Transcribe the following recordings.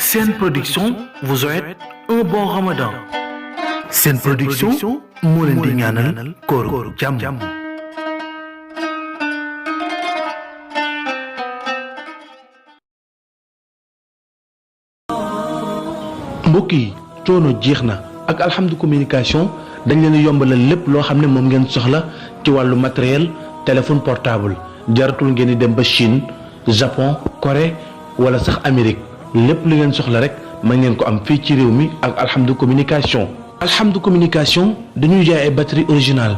Sen Production vous souhaite un bon Ramadan. Sen Production moo leen di ñaanal kóoru jàmm. mbokk yi coono jeex na ak Alhamdu communication dañ leen a yombalal lépp loo xam ne moom ngeen soxla ci wàllu matériel téléphone portable jaratul ngeen di dem ba Chine Japon Corée wala sax Amérique lépp li ngeen soxla rek mën ngeen ko am fii ci réew mi ak Alhamdu communication. Alhamdu communication dañuy jaay ay batterie originale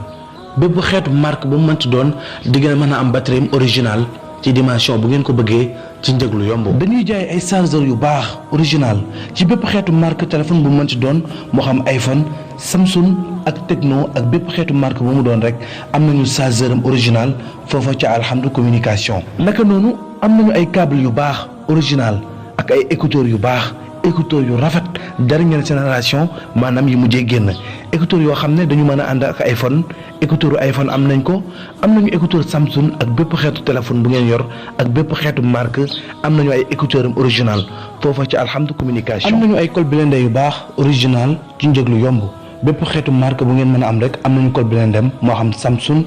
bépp xeetu marque bu mu mënti doon di ngeen mën a am batterie originale ci dimension bu ngeen ko bëggee ci njëg lu yomb. dañuy jaay ay chargeur yu baax original ci bépp xeetu marque téléphone bu mu mënti doon moo xam iPhone Samsung ak Tecno ak bépp xeetu marque bu mu doon rek am nañu chargeur am original foofa ca Alhamdu communication. naka noonu am nañu ay câble yu baax original ak ay écouteurs yu baax écouteurs yu rafet dernière génération maanaam yi mujjee génn écouteurs yoo xam ne dañu mën a ànd ak iPhone écouteurs iPhone am nañ ko am nañu écouteurs Samsung ak bépp xeetu téléphone bu ngeen yor ak bépp xeetu marque am nañu ay écouteurs am original foofa ci Alhamdu communication. am nañu ay col blindé yu baax original ci njëg lu yomb bépp xeetu marque bu ngeen mën a am rek am nañu col blindé moo xam Samsung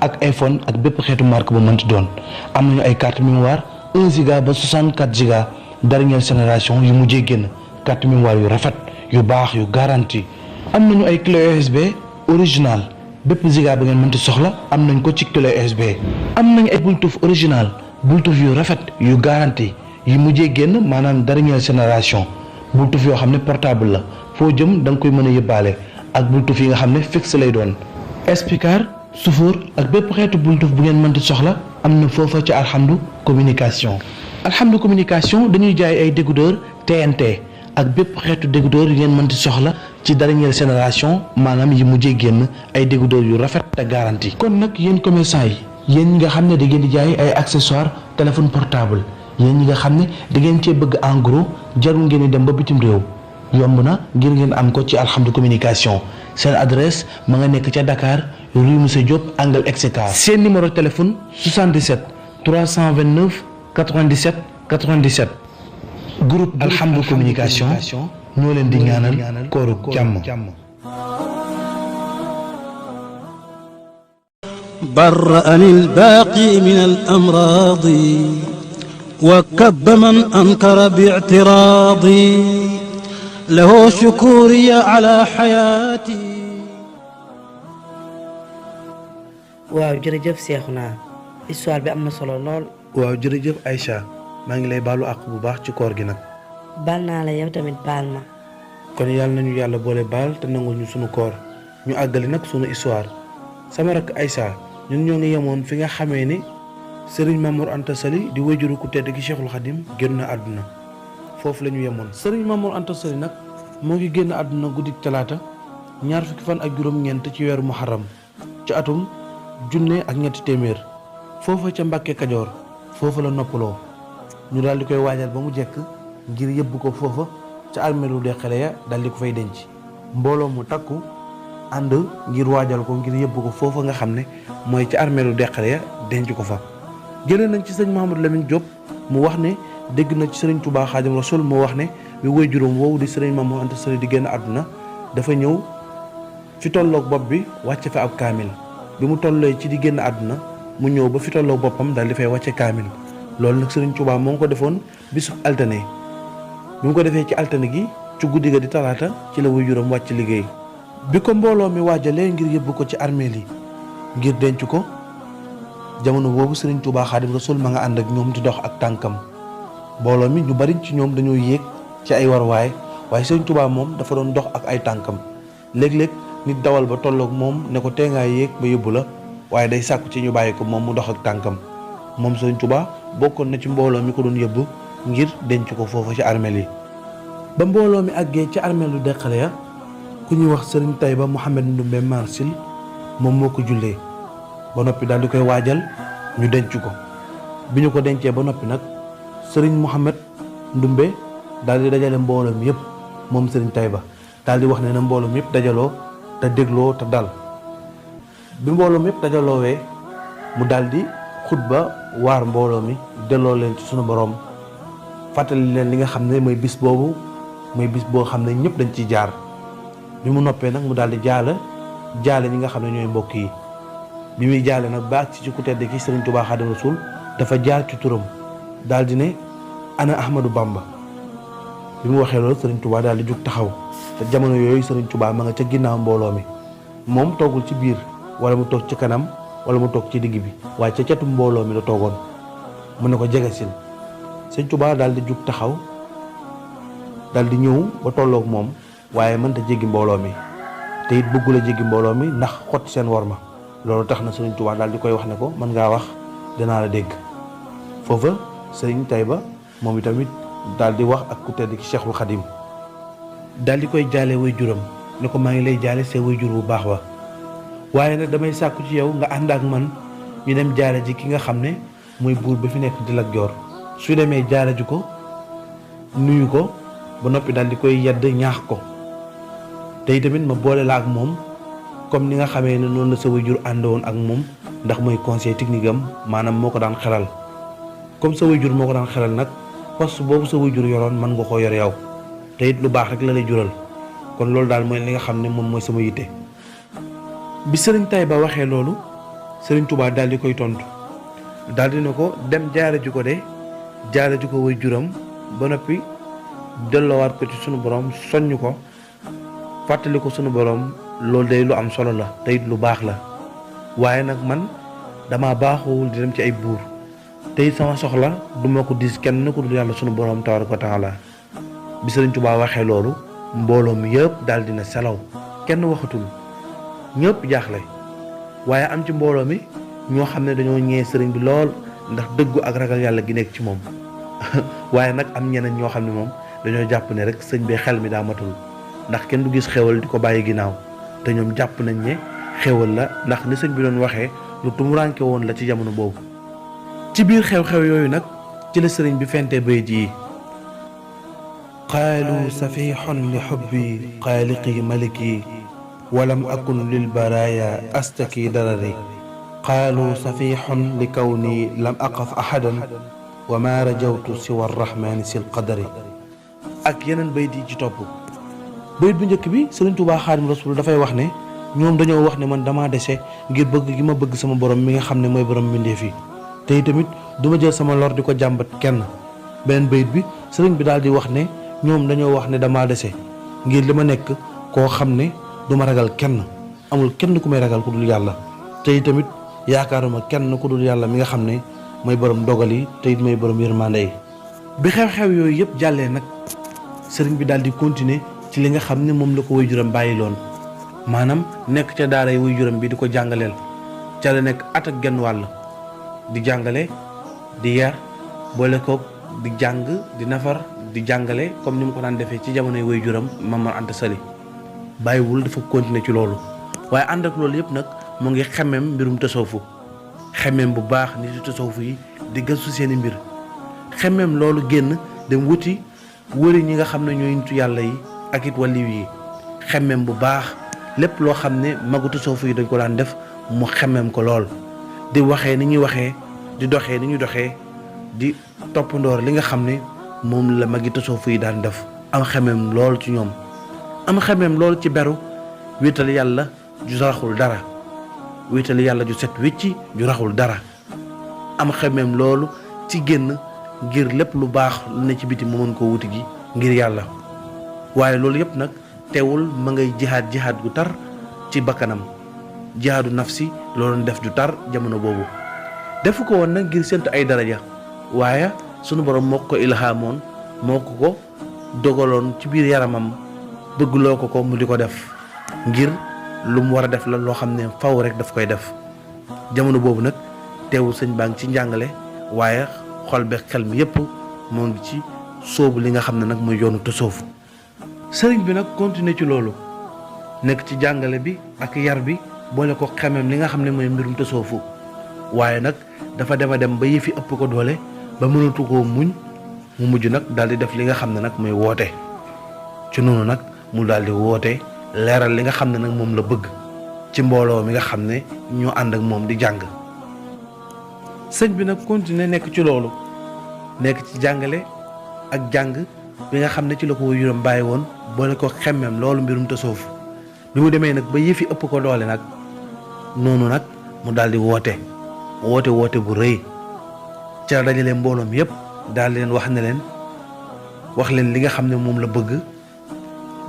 ak iPhone ak bépp xeetu marque bu mënti doon am nañu ay carte mémoire 1 giga ba 64 giga dernière génération yu mujjee génn carte mémoire yu rafet yu baax yu garantie am nañu ay clé USB original bépp giga ba ngeen mënti soxla am nañ ko ci clé USB am nañu ay Bluetooth original Bluetooth yu rafet yu garantie yu mujjee génn maanaam dernière génération Bluetooth yoo xam ne portable la foo jëm da nga koy mën a yóbbaale ak Bluetooth yi nga xam ne fixe lay doon speaker suufur ak bépp xeetu Bluetooth bu ngeen mënti soxla am na foofa ci Alhamdu communication. Alhamdu communication dañuy jaay ay décodeur TNT ak bépp xeetu décodeur yu ngeen mënti soxla ci dernière génération maanaam yi mujjee génn ay décodeur yu rafet te garantie. kon nag yéen commerçant yi yéen ñi nga xam ne da ngeen di jaay ay accessoires téléphone portable yéen ñi nga xam ne da ngeen cee bëgg en gros jarul ngeen di dem ba bitim réew yomb na ngir ngeen am ko ci Alhamdu communication seen adresse ma nga nekk ca Dakar rue Monsieur Diop angle Exeter. seen numéro téléphone 77 329 97 97 groupe Alhamdu communication ñoo leen di ñaanal kooru jàmm. برأني الباقي من الأمراض وكب من أنكر باعتراضي له شكوري على حياتي. waaw jërëjëf Seexuna histoire bi am na solo lool. waaw jërëjëf Aïcha maa ngi lay baalu àq bu baax ci koor gi nag. baal naa la yow tamit baal ma. kon yàlla nañu yàlla boole baal te nangul ñu sunu koor ñu àggali nag sunu histoire sama rakk Aïcha ñun ñoo ngi yemoon fi nga xamee ni Serigne Mamour Anta Sali di wajuru ku tedd gi Cheikhul Khadim génn na àdduna foofu la ñu yemoon. Serigne Mamour Anta Sali nag moo ngi génn àdduna guddik talaata ñaar fukki fan ak juróom-ñeent ci weeru muharram ci atum 1300 foofa ca Mbàkke Kajoor foofa la noppaloo ñu daal di koy waajal ba mu jekk ngir yëbbu ko foofa ca armeelu Deqale ya daal di ko fay denc mbooloo mu takku ànd ngir waajal ko ngir yëbbu ko foofa nga xam ne mooy ca armeelu Deqale ya denc ko fa. jëlee nañ ci sëñ Mouhamadou Lamine Diop mu wax ne dégg na ci sëriñ Touba Xaadim Rasul mu wax ne bi woy juróom woowu di sëriñ Mamour Anta Sali di génn àdduna dafa ñëw fi tolloog bopp bi wàcce fa ab kaamil bi mu tollee ci di génn àdduna mu ñëw ba fi tolloog boppam daal di fay wàcce kaamil loolu nag sëriñ Touba moo ngi ko defoon bisu altine bi mu ko defee ci altine gi ci guddi ga di talaata ci la woy juróom wàcc liggéey bi ko mbooloo mi waajalee ngir yóbbu ko ci armeel yi ngir denc ko jamono boobu sëriñ Touba Xaadim Rasul ma nga ànd ak ñoom di dox ak tànkam mbooloo mi ñu bari ci ñoom dañoo yéeg ci ay warwaay waaye sëriñ Touba moom dafa doon dox ak ay tànkam léeg-léeg nit dawal ba tolloog moom ne ko tee ngaa yéeg ba yóbbu la waaye day sàkku ci ñu bàyyi ko moom mu dox ak tànkam moom sëriñ Touba bokkoon na ci mbooloo mi ko doon yóbbu ngir denc ko foofu ci armeel yi ba mbooloo mi àggee ci armeelu Deqale ya ku ñuy wax sëriñ Tayba Mouhamed Ndumbe Marsil moom moo ko jullee ba noppi daal di koy waajal ñu denc ko bi ñu ko dencee ba noppi nag sëriñ Mouhamed Ndumbe daal di dajale mbooloo mi yëpp moom sëriñ Tayba daal di wax ne na mbooloo mi yëpp dajaloo te dégloo te dal bi mbooloo mi yëpp dajaloowee mu daal di xutba waar mbooloo mi delloo leen ci sunu borom fàttali leen li nga xam ne mooy bis boobu mooy bis boo xam ne ñëpp dañ ciy jaar. bi mu noppee nag mu daal di jaale ñi nga xam ne ñooy mbokk yi bi muy jaale nag ba ak ci ku tedd ki Sëriñ Tuubaa Xaadimu Rasuul dafa jaar ci turam daal di ne ana Ahmadou Bamba. bi mu waxee loolu Sëriñ Tuubaa daal di jug taxaw te jamono yooyu Sëriñ Tuubaa ma nga ca ginnaaw mbooloo mi moom toogul ci biir wala mu toog ci kanam wala mu toog ci digg bi waaye ca catu mbooloo mi la toogoon mu ne ko jegesil. Sëriñ Tuubaa daal di jug taxaw daal di ñëw ba tolloog moom waaye mënta jéggi mbooloo mi te it bëggul a jéggi mbooloo mi ndax xott seen worma loolu tax na Sëriñ Tuubaa daal di koy wax ne ko mën ngaa wax danaa la dégg. foofa Sëriñ Tayba moom itamit daal di wax ak ku tedd ki Cheikhul Khadim daal di koy jaale way juram ne ko maa ngi lay jaale see way jur bu baax wa waaye nag damay sàkku ci yow nga ànd ak man ñu dem jaale ji ki nga xam ne mooy buur ba fi nekk di Lat Joor su demee jaale ji ko nuyu ko ba noppi daal di koy yedd ñaax ko te tamit ma boole la ak moom comme ni nga xamee ne noonu la sa way jur àndoon ak moom ndax mooy conseil technique am maanaam moo ko daan xelal comme sa way jur moo ko daan xelal nag poste boobu sa way jur yoroon mën nga koo yor yow te it lu baax rek la lay jural kon loolu daal mooy li nga xam ne moom mooy sama yitte. bi Sëriñ Tayba waxee loolu Sëriñ Tuubaa daal di koy tontu daal di ne ko dem jaare ji ko de jaare ji ko way juram ba noppi delloowaat ko ci sunu borom soññ ko fàttali ko sunu borom loolu day lu am solo la te it lu baax la waaye nag man dama baaxoowul di dem ci ay buur te it sama soxla du ma ko dis kenn ku dul yàlla sunu borom tabaaraka wa taala. bi Sëriñ Tuubaa waxee loolu mbooloo mi yëpp daal dina selaw kenn waxatul ñëpp jaaxle waaye am ci mbooloo mi ñoo xam ne dañoo ñee sëriñ bi lool ndax dëggu ak ragal yàlla gi nekk ci moom waaye nag am ñeneen ñoo xam ne moom dañoo jàpp ne rek sëñ bi xel mi daa matul ndax kenn du gis xéwal di ko bàyyi ginnaaw te ñoom jàpp nañ ne xéwal la ndax ni sëñ bi doon waxee lu tumuranke woon la ci jamono boobu. ci biir xew-xew yooyu nag ci la sëriñ bi fente bayit yi qaalu safihun li xubbi xaaliqi maliki walam akun lil baraya astaki darari qaalu safihun li kawni lam aqaf ahadan wa ma rajawtu siwa arrahmani sil qadari ak yeneen bayit yi ci topp. bayit bu njëkk bi Sëriñ Tuubaa Xaadimu Rasuul dafay wax ne ñoom dañoo wax ne man damaa dese ngir bëgg gi ma bëgg sama borom mi nga xam ne mooy borom mbindeef yi te itamit du ma jël sama lor di ko jàmbat kenn. beneen bayit bi sëriñ bi daal di wax ne ñoom dañoo wax ne damaa dese ngir li ma nekk koo xam ne du ma ragal kenn amul kenn ku may ragal ku dul yàlla te itamit yaakaaruma kenn ku dul yàlla mi nga xam ne mooy borom dogal yi te it mooy borom yërmande yi. bi xew-xew yooyu yëpp jàllee nag sëriñ bi daal di continuer ci li nga xam ne moom la ko waajuram bàyyi loon maanaam nekk ca daara yi waajuram bi di ko jàngaleel ca la nekk at ak genn wàll di jàngale di yar boole koog di jàng di nafar di jàngale comme ni mu ko daan defee ci jamonoy waajuram Maam Mor Anta Sali bàyyiwul dafa continuer ci loolu waaye ànd ak loolu yëpp nag mu ngi xemmeem mbirum tasawufu xemmeem bu baax nit yu tasawufu yi di gëstu seeni mbir xemmeem loolu génn dem wuti wëri ñi nga xam ne ñooy nitu yàlla yi ak it wàlliw yi xemmeem bu baax lépp loo xam ne magu tasawufu yi dañ ko daan def mu xemmeem ko lool di waxee ni ñuy waxee di doxee ni ñuy doxee di toppandoor li nga xam ne moom la magi tasawufu yi daan def am xemmeem lool ci ñoom am xemmeem lool ci beru wéetal yàlla ju raxul dara wéetal yàlla ju set wécci ju raxul dara am xemmeem loolu ci génn ngir lépp lu baax lu ne ci biti mu mën koo wuti gi ngir yàlla waaye loolu yëpp nag teewul ma ngay jihaad gu tar ci bakkanam jihaadu nafsi loolu def ju tar jamono boobu defu ko woon nag ngir séntu ay daraja waaye sunu borom moo ko ilhaamoon moo ko dogaloon ci biir yaramam bëggloo ko mu di ko def ngir lu mu war a def la loo xam ne faw rek daf koy def jamono boobu nag teewul sëñ baa ngi ci njàngale waaye xol beeg xel mi yépp moo ngi ci sóobu li nga xam ne nag mooy yoonu tasawuf sëriñ bi nag continuer ci loolu nekk ci jàngale bi ak yar bi boole ko xemem li nga xam ne mooy mbirum tasawufu waaye nag dafa dem ba yëfi ëpp ko doole ba mënatu koo muñ mu mujj nag daal di def li nga xam ne nag mooy woote ci noonu nag mu daal di woote leeral li nga xam ne nag moom la bëgg ci mbooloo mi nga xam ne ñoo ànd ak moom di jàng sëñ bi nag continuer nekk ci loolu nekk ci jàngale ak jàng bi nga xam ne ci la ko waajuram bàyyi woon boole ko xemmem loolu mbirum tasawuf bi mu demee nag ba yëfi ëpp ko doole nag noonu nag mu daal di woote bu rëy ca dajale mbooloom yépp daal di leen wax leen li nga xam ne moom la bëgg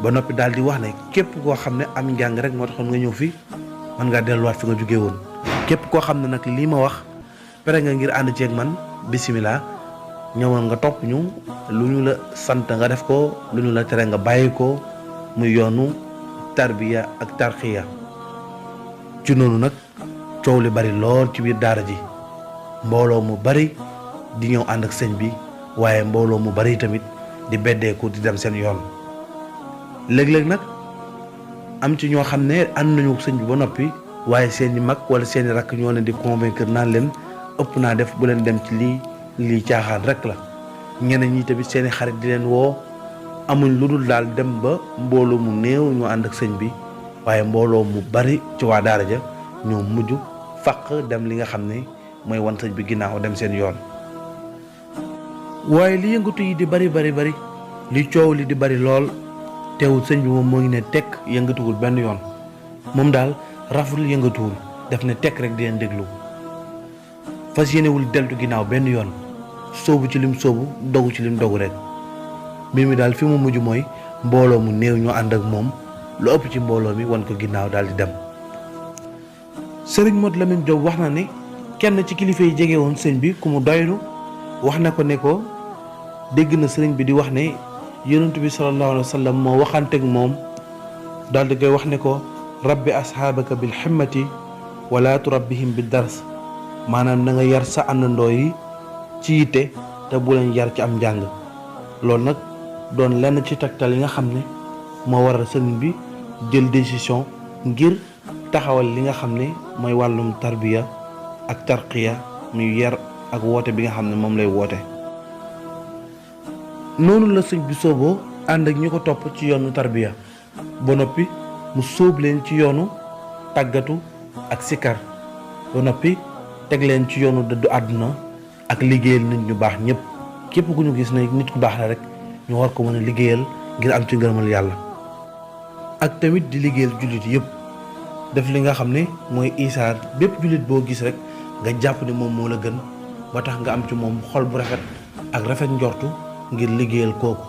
ba noppi daal di wax ne képp koo xam ne am njàng rek moo taxoon nga ñëw fi mën ngaa delluwaat fi nga jógee woon képp koo xam ne nag lii ma wax pare nga ngir ànd ceeg man bisimilah ñëwal nga topp ñu lu ñu la sant nga def ko lu ñu la tere nga bàyyi ko muy yoonu tarbiya ak tarxiya ci noonu nag coow li bari lool ci biir daara ji mbooloo mu bari di ñëw ànd ak sëñ bi waaye mbooloo mu bari tamit di beddeeku di dem seen yoon léeg-léeg nag am ci ñoo xam ne ànd nañu sëñ bi ba noppi waaye seeni mag wala seeni rakk ñoo leen di convaincre naan leen ëpp naa def bu leen dem ci lii caaxaan rek la ñeneen ñi tamit seeni xarit di leen woo amuñ lu dul daal dem ba mbooloo mu néew ñoo ànd ak sëñ bi waaye mbooloo mu bari ci waa daara ja ñoo mujj fàq dem li nga xam ne mooy wan sëñ bi ginnaaw dem seen yoon waaye li yëngatu yi di bari li coow li di bari lool teewul sëñ bi moom moo ngi ne tekk yëngatuwul benn yoon moom daal raful yëngatuwul def ne tekk rek di leen déglu fas yéenewul deltu ginnaaw benn yoon sóobu ci lim sóobu dogu ci lim dogu rek mbir mi daal fi mu mujj mooy mbooloo mu néew ñoo ànd ak moom lu ëpp ci mbooloo mi wan ko ginnaaw daal di dem. Sëriñ Modou Lamine Diop wax na ne kenn ci kilifa yi jege woon sëñ bi ku mu doylu wax na ko ne ko dégg na sëriñ bi di wax ne yonent bi sallallahu alayhi wa sallam moo waxanteeg moom daal di koy wax ne ko rabbi asxaabaka bil himmati wala turabbihim bi dars maanaam na nga yar sa àndandoo yi ci yitte te bu leen yar ci am njàng loolu nag doon lenn ci tegtal yi nga xam ne moo waral sëriñ bi jël décision ngir taxawal li nga xam ne mooy wàllum tarbiya ak tarqiya muy yar ak woote bi nga xam ne moom lay woote. noonu la sëñ bi sooboo ànd ak ñi ko topp ci yoonu tarbiya ba noppi mu sóob leen ci yoonu tàggatu ak sikar ba noppi teg leen ci yoonu dëddu àdduna ak liggéeyal nit ñu baax ñëpp képp ku ñu gis ne nit ku baax la rek ñu war ko mën a liggéeyal ngir am ci ngërëmal yàlla ak tamit di liggéeyal jullit yëpp def li nga xam ne mooy isaar bépp jullit boo gis rek nga jàpp ne moom moo la gën ba tax nga am ci moom xol bu rafet ak rafet njortu ngir liggéeyal kooku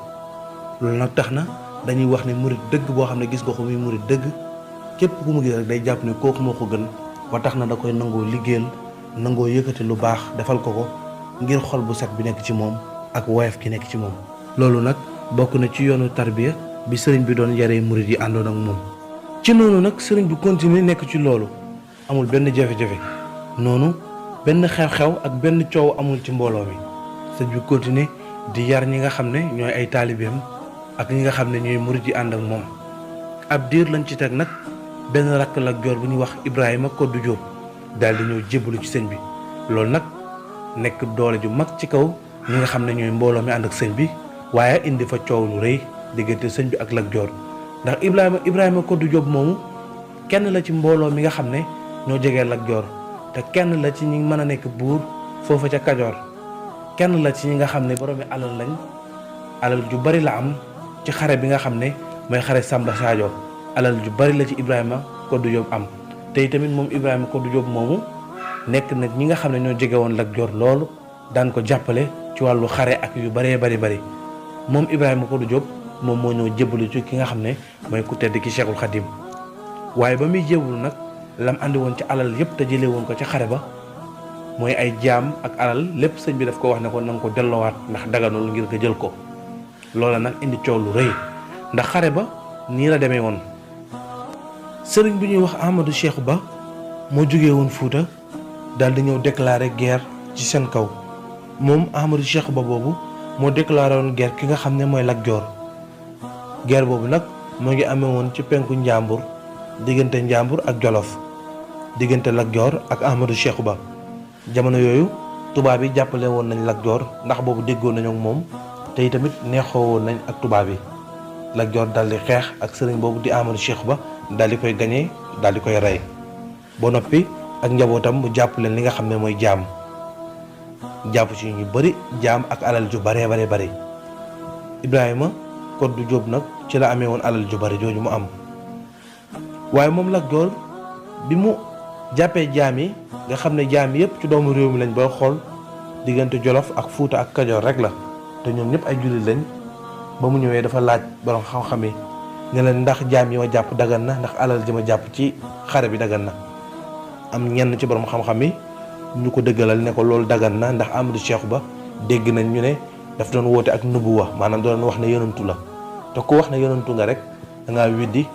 loolu nag tax na dañuy wax ne murit dëgg boo xam ne gis nga ko muy murit dëgg képp ku mu gis rek day jàpp ne kooku moo ko gën ba tax na da koy nangoo liggéeyal nangoo yëkkati lu baax defal ko ko ngir xol bu set bi nekk ci moom ak woyof ki nekk ci moom. loolu nag bokk na ci yoonu tarbiya bi sëriñ bi doon yaree murit yi àndoon ak moom ci noonu nag sëriñ bi continuer nekk ci loolu amul benn jafe-jafe noonu benn xew-xew ak benn coow amul ci mbooloo mi sëriñ bi continuer di yar ñi nga xam ne ñooy ay taalibeem ak ñi nga xam ne ñooy murit yi ànd ak moom ab diir lañ ci teg nag benn rakk Lat Joor bu ñuy wax Ibrahima Koddu Jóob daal di ñëw jébbalu ci sëñ bi loolu nag nekk doole ju mag ci kaw ñi nga xam ne ñooy mbooloo mi ànd ak sëñ bi waaye indi fa coow lu rëy diggante sëñ bi ak Lat Joor ndax Ibrahima Koddu Jóob moomu kenn la ci mbooloo mi nga xam ne ñoo jegee Lat Joor te kenn la ci ñi mën a nekk buur foofa ca Kajoor kenn la ci ñi nga xam ne boroomi alal lañ alal ju bari la am ci xare bi nga xam ne mooy xare Samba Sadio alal ju bari la ci Ibrahima Koddu Jóob am te tamit moom Ibrahima Koddu Jóob moomu nekk nag ñi nga xam ne ñoo jege woon Lat Joor loolu daan ko jàppale ci wàllu xare ak yu bëree bari moom Ibrahima Koddu Jóob moom moo ñëw jébbalu ci ki nga xam ne mooy ku tedd ki Cheikhul Khadim waaye ba muy jébbalu nag lam andi woon ci alal yépp te jëlee woon ko ci xare ba mooy ay jaam ak alal lépp sëñ bi daf ko wax ne ko na nga ko delloowaat ndax daganul ngir nga jël ko loola nag indi coow lu rëy ndax xare ba nii la demee woon sëriñ bi ñuy wax Ahmadou Cheikh Ba moo jógee woon Fuuta daal di ñëw déclarer guerre ci seen kaw moom Ahmadou Cheikh Ba boobu moo déclaré woon guerre ki nga xam ne mooy Lat Joor guerre boobu nag moo ngi amee woon ci penku Njàmbur diggante Njàmbur ak Jolof diggante Lat Joor ak Ahmadou Cheikh Ba jamono yooyu tubaab yi jàppale woon nañ Lat Joor ndax boobu déggoon nañu ak moom te tamit neexoo woon nañ ak tubaab yi Lat Joor daal di xeex ak sëriñ boobu di Ahmadou Cheikh Ba daal di koy gañee daal di koy rey ba noppi ak njabootam mu jàpp leen li nga xam ne mooy jaam jàpp ci ñu bari jaam ak alal ju bari Ibrahima Koddu Jóob nag ci la amee woon alal ju bari jooju mu am. waaye moom Lat Joor bi mu jàppee jaam yi nga xam ne jaam yëpp ci doomu réew mi lañ booy xool diggante Jolof ak Fuuta ak Kajoor rek la te ñoom ñëpp ay jullit lañ ba mu ñëwee dafa laaj borom xam-xam yi ne leen ndax jaam yi ma jàpp dagan na ndax alal ji ma jàpp ci xare bi dagan na. am ñenn ci borom xam-xam yi ñu ko dëggalal ne ko loolu dagan na ndax Amadou Cheikh Ba dégg nañ ñu ne daf doon woote ak nubuwa maanaam doon wax ne yonantu la te ku wax ne yonantu nga rek da ngaa widdi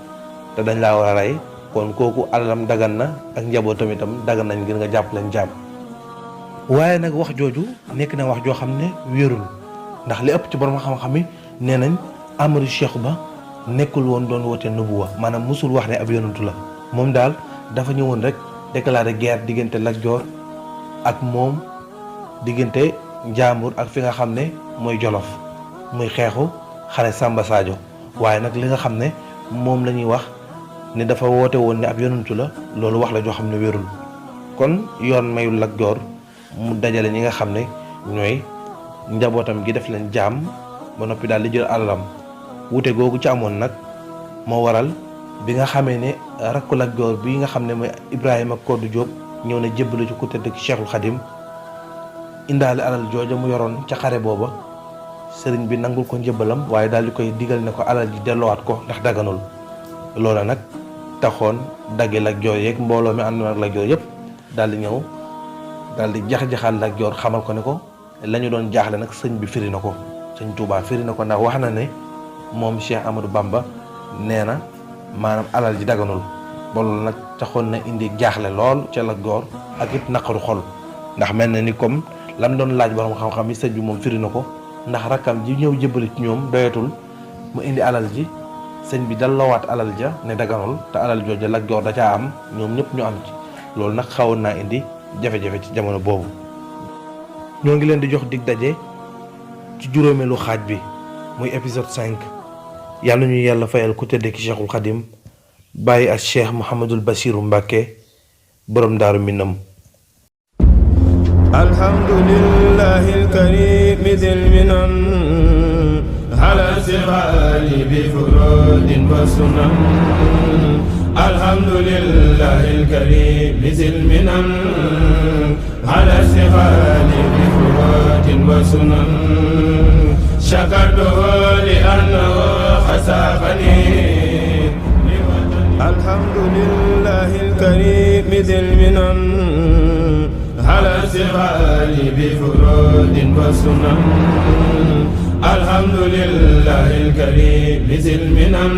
te dañ laa war a rey kon kooku alalam dagan na ak njabootam itam dagan nañ ngir nga jàpp leen jaam. waaye nag wax jooju nekk na wax joo xam ne wéerul ndax li ëpp ci borom xam-xam yi nee nañ Amadou Cheikh Ba nekkul woon doon woote nubuwa maanaam musul wax ne ab yonantu la moom daal dafa ñëwoon rek déclaré guerre diggante Lat Joor ak moom diggante Njaambur ak fi nga xam ne mooy Jolof muy xeexu xare Samba Sadio waaye nag li nga xam ne moom la ñuy wax ne dafa woote woon ne ab yonantu la loolu wax la joo xam ne wérul kon yoon mayul Lat Joor mu dajale ñi nga xam ne ñooy njabootam gi def leen jaam ba noppi daal di jël alalam wute googu ci amoon nag moo waral bi nga xamee ne rakku Lat Joor bi nga xam ne mooy Ibrahima Koddu Jóob ñëw na jébbalu ci ku tedd ki Cheikhul Khadim indaale alal jooja mu yoroon ca xare booba sëriñ bi nangul ko njëbbalam waaye daal di koy digal ne ko alal ji delloowaat ko ndax daganul loola nag taxoon dagge Lat Joor yeeg mbooloo mi àndoon ak Lat Joor yëpp daal di ñëw daal di jax-jaxal Lat Joor xamal ko ne ko la ñu doon jaaxle nag sëñ bi firi na ko sëñ Tuubaa firi na ko ndax wax na ne moom Cheikh Amadou Bamba nee na maanaam alal ji daganul ba loolu nag taxoon na indi jaaxle lool ca Lat Joor ak it naqaru xol ndax mel na ni comme lam doon laaj borom xam-xam yi sëñ bi moom firi na ko ndax rakkam ji ñëw jëbbali ci ñoom doyatul mu indi alal ji sëñ bi dalloowaat alal ja ne daganul te alal jooja Lat Joor da caa am ñoom ñëpp ñu am ci loolu nag xawoon naa indi jafe-jafe ci jamono boobu. ñoo ngi leen di jox dig daje ci juróomeelu xaaj bi muy épisode 5 yàlla ñu yàlla fayal ku tëdd ki Cheikhul Khadim bàyyi ak Cheikh Mouhamadul Bachiru Mbàkke borom Daaru Minam. alhamdulillahi alkarim dil minan ala sifali bi furudin wa sunan alhamdulillahi alkarim dil minan ala sifali bi furudin wa sunan shakartuhu li annahu khasafani alhamdulillahi alkarim dil minan على سفال بفرود وسنن الحمد لله الكريم ذي المنن